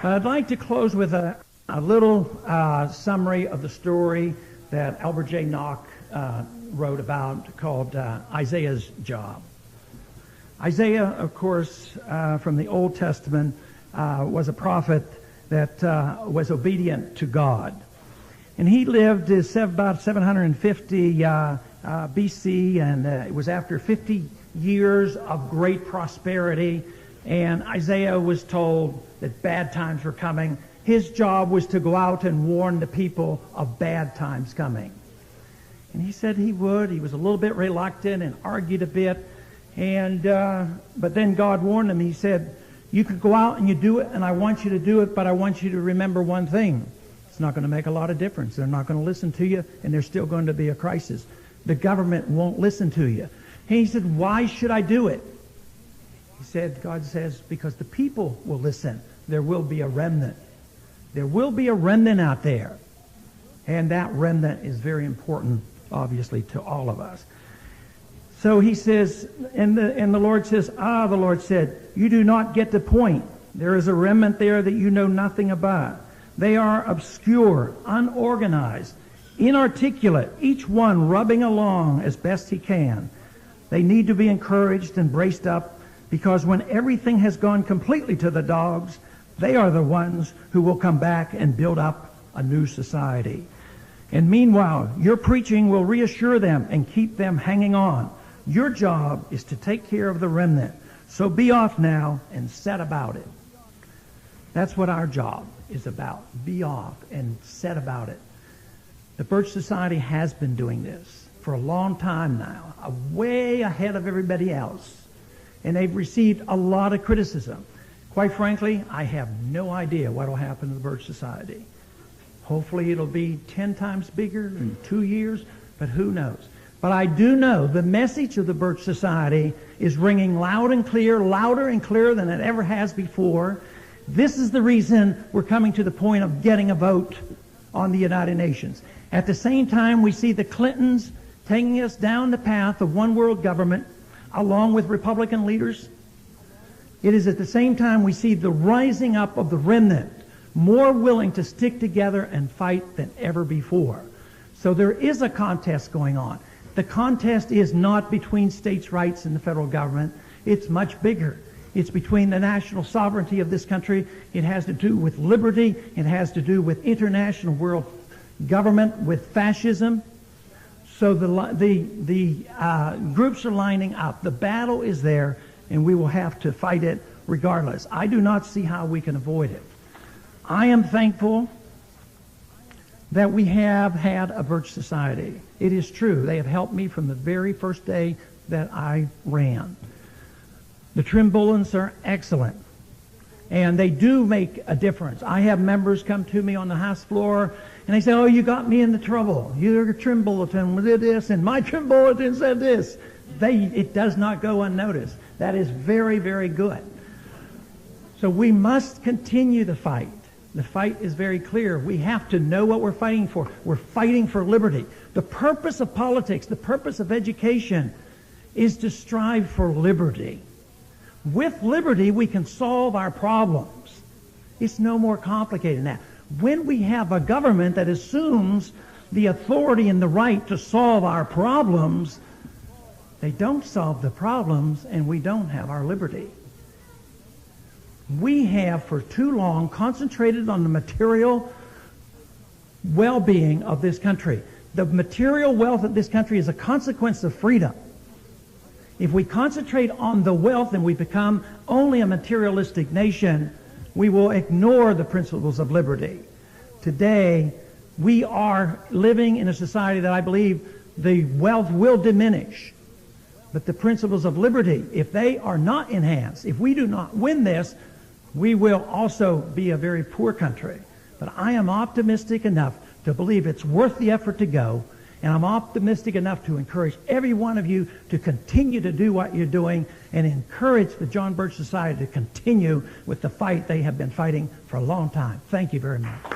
I'd like to close with a little summary of the story that Albert J. Nock wrote about called Isaiah's Job. Isaiah, of course, from the Old Testament, was a prophet that was obedient to God. And he lived about 750 BC, and it was after 50 years of great prosperity, and Isaiah was told that bad times were coming. His job was to go out and warn the people of bad times coming. And he said he would. He was a little bit reluctant and argued a bit, and but then God warned him. He said, you could go out and you do it, and I want you to do it, but I want you to remember one thing. It's not going to make a lot of difference. They're not going to listen to you, and there's still going to be a crisis. The government won't listen to you. And he said, why should I do it? He said, God says, because the people will listen. There will be a remnant. There will be a remnant out there. And that remnant is very important, obviously, to all of us. So he says, and the Lord says, the Lord said, you do not get the point. There is a remnant there that you know nothing about. They are obscure, unorganized, inarticulate, each one rubbing along as best he can. They need to be encouraged and braced up, because when everything has gone completely to the dogs, they are the ones who will come back and build up a new society. And meanwhile, your preaching will reassure them and keep them hanging on. Your job is to take care of the remnant. So be off now and set about it. That's what our job is about. Be off and set about it. The Birch Society has been doing this for a long time now, way ahead of everybody else. And they've received a lot of criticism. Quite frankly, I have no idea what will happen to the Birch Society. Hopefully it'll be 10 times bigger in 2 years, but who knows. But I do know the message of the Birch Society is ringing loud and clear, louder and clearer than it ever has before. This is the reason we're coming to the point of getting a vote on the United Nations. At the same time, we see the Clintons taking us down the path of one world government, along with Republican leaders. It is at the same time we see the rising up of the remnant, more willing to stick together and fight than ever before. So there is a contest going on. The contest is not between states' rights and the federal government. It's much bigger. It's between the national sovereignty of this country. It has to do with liberty. It has to do with international world government, with fascism. So the groups are lining up. The battle is there, and we will have to fight it regardless. I do not see how we can avoid it. I am thankful that we have had a Birch Society. It is true. They have helped me from the very first day that I ran. The trim bullets are excellent, and they do make a difference. I have members come to me on the house floor, and they say, oh, you got me into trouble. Your trim bulletin did this, and my trim bulletin said this. It does not go unnoticed. That is very, very good. So we must continue the fight. The fight is very clear. We have to know what we're fighting for. We're fighting for liberty. The purpose of politics, the purpose of education, is to strive for liberty. With liberty, we can solve our problems. It's no more complicated than that. When we have a government that assumes the authority and the right to solve our problems, they don't solve the problems, and we don't have our liberty. We have for too long concentrated on the material well-being of this country. The material wealth of this country is a consequence of freedom. If we concentrate on the wealth and we become only a materialistic nation, we will ignore the principles of liberty. Today, we are living in a society that I believe the wealth will diminish. But the principles of liberty, if they are not enhanced, if we do not win this, we will also be a very poor country. But I am optimistic enough to believe it's worth the effort to go, and I'm optimistic enough to encourage every one of you to continue to do what you're doing and encourage the John Birch Society to continue with the fight they have been fighting for a long time. Thank you very much.